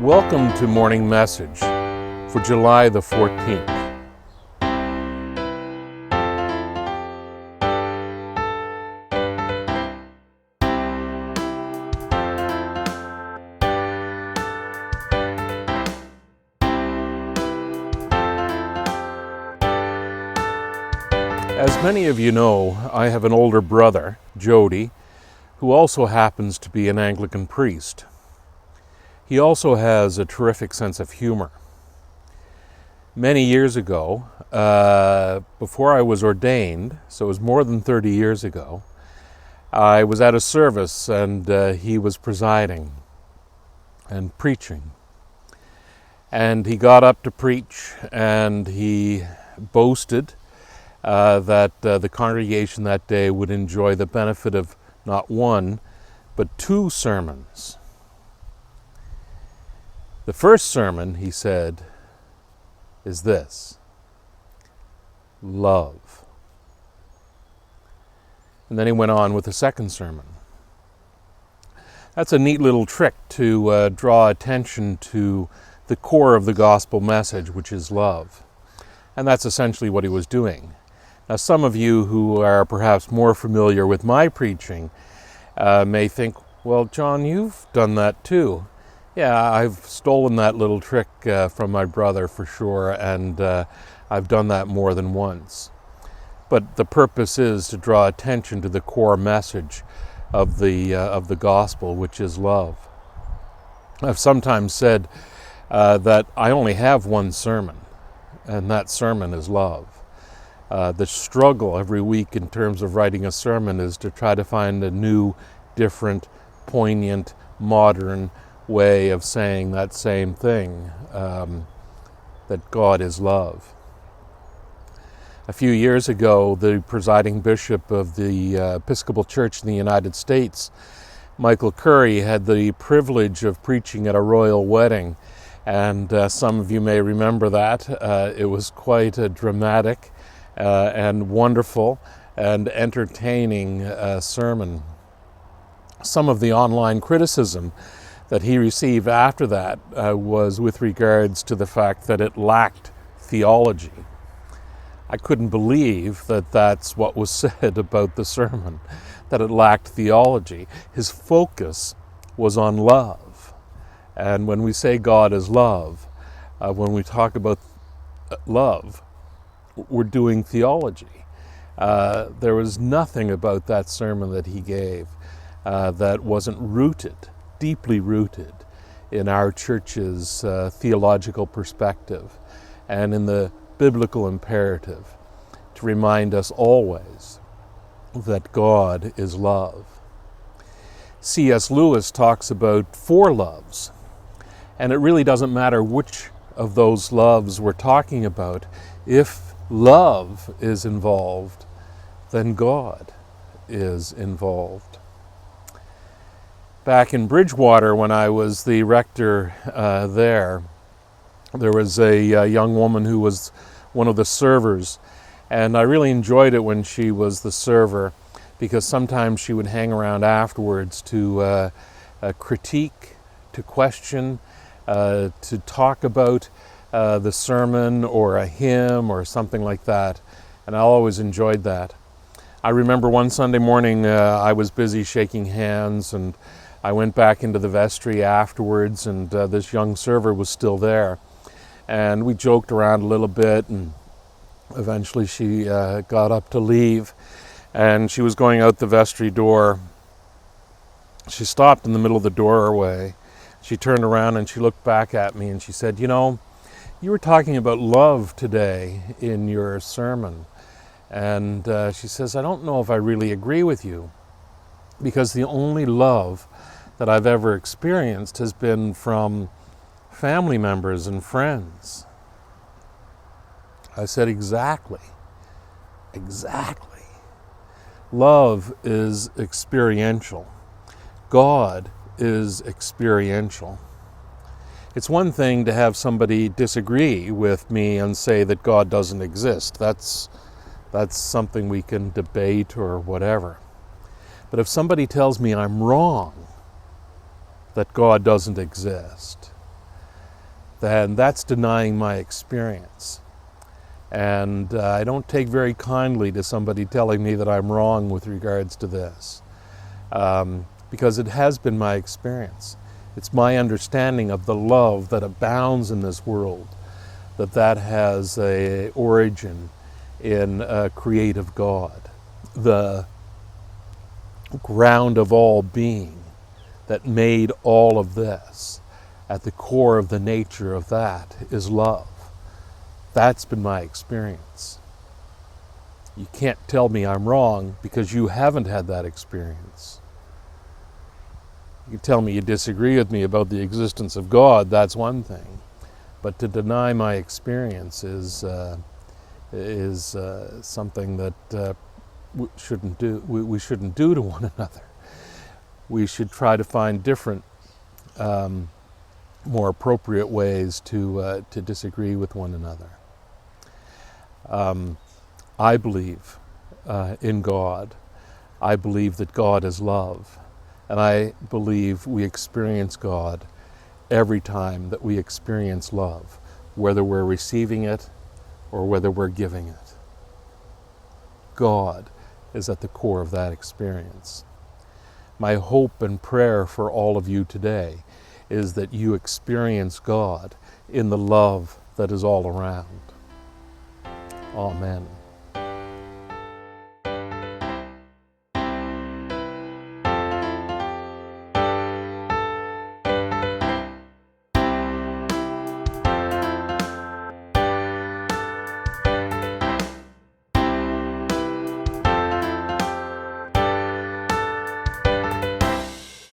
Welcome to Morning Message for July the 14th. As many of you know, I have an older brother, Jody, who also happens to be an Anglican priest. He also has a terrific sense of humor. Many years ago, before I was ordained, so it was more than 30 years ago, I was at a service and he was presiding and preaching. And he got up to preach and he boasted that the congregation that day would enjoy the benefit of not one, but two sermons. The first sermon, he said, is this: love. And then he went on with the second sermon. That's a neat little trick to draw attention to the core of the gospel message, which is love. And that's essentially what he was doing. Now, some of you who are perhaps more familiar with my preaching may think, well, John, you've done that too. Yeah, I've stolen that little trick from my brother for sure, and I've done that more than once. But the purpose is to draw attention to the core message of the gospel, which is love. I've sometimes said that I only have one sermon, and that sermon is love. The struggle every week in terms of writing a sermon is to try to find a new, different, poignant, modern way of saying that same thing, that God is love. A few years ago, the presiding bishop of the Episcopal Church in the United States, Michael Curry, had the privilege of preaching at a royal wedding, and some of you may remember that. It was quite a dramatic and wonderful and entertaining sermon. Some of the online criticism that he received after that was with regards to the fact that it lacked theology. I couldn't believe that that's what was said about the sermon, that it lacked theology. His focus was on love. And when we say God is love, when we talk about love, we're doing theology. There was nothing about that sermon that he gave that wasn't rooted, deeply rooted in our church's theological perspective and in the biblical imperative to remind us always that God is love. C.S. Lewis talks about four loves, and it really doesn't matter which of those loves we're talking about. If love is involved, then God is involved. Back in Bridgewater, when I was the rector there was a young woman who was one of the servers, and I really enjoyed it when she was the server, because sometimes she would hang around afterwards to critique, to question, to talk about the sermon or a hymn or something like that, and I always enjoyed that. I remember one Sunday morning I was busy shaking hands, and I went back into the vestry afterwards, and this young server was still there. And we joked around a little bit, and eventually she got up to leave, and she was going out the vestry door. She stopped in the middle of the doorway. She turned around and she looked back at me and she said, "You know, you were talking about love today in your sermon." And she says, "I don't know if I really agree with you, because the only love that I've ever experienced has been from family members and friends." I said, exactly. Love is experiential. God is experiential. It's one thing to have somebody disagree with me and say that God doesn't exist. That's something we can debate or whatever. But if somebody tells me I'm wrong, that God doesn't exist, then that's denying my experience. And I don't take very kindly to somebody telling me that I'm wrong with regards to this, because it has been my experience. It's my understanding of the love that abounds in this world, that has a origin in a creative God, the ground of all being that made all of this. At the core of the nature of that is love. That's been my experience. You can't tell me I'm wrong because you haven't had that experience. You can tell me you disagree with me about the existence of God, that's one thing. But to deny my experience is something that we shouldn't do. We shouldn't do to one another. We should try to find different, more appropriate ways to disagree with one another. I believe in God. I believe that God is love. And I believe we experience God every time that we experience love, whether we're receiving it or whether we're giving it. God is at the core of that experience. My hope and prayer for all of you today is that you experience God in the love that is all around. Amen.